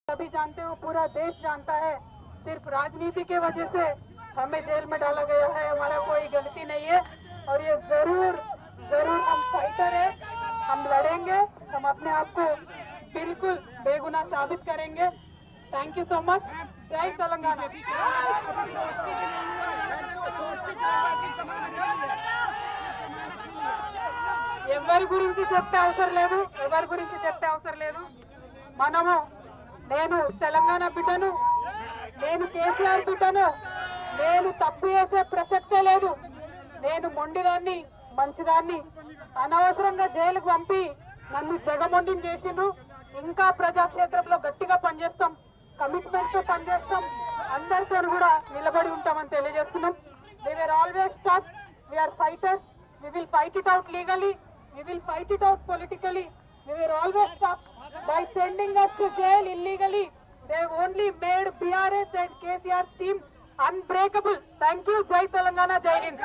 सभी जानते हो, पूरा देश जानता है, सिर्फ राजनीति के वजह से हमें जेल में डाला गया है। हमारा कोई गलती नहीं है और ये जरूर जरूर हम फाइटर है, हम लड़ेंगे, हम अपने आप को बिल्कुल बेगुनाह साबित करेंगे। Thank you so much. जय तेलंगाना। ఎవరి గురించి చెప్తే అవసరం లేదు, మనము నేను తెలంగాణ బిడ్డను, నేను కేసీఆర్ బిడ్డను, నేను తప్పు చేసే ప్రసక్తే లేదు. నేను మొండిదాన్ని, మంచిదాన్ని, అనవసరంగా జైలుకు పంపి నన్ను జగమొండిని చేసిండ్రు. ఇంకా ప్రజాక్షేత్రంలో గట్టిగా పనిచేస్తాం, కమిట్మెంట్ తో పనిచేస్తాం, అందరితో కూడా నిలబడి ఉంటామని తెలియజేస్తున్నాం. We were always tough, we are fighters, we will fight it out legally, we will fight it out politically. We were always tough. By sending us to jail illegally, they only made BRS and KCR's team unbreakable. Thank you. Jai Telangana, Jai Hind.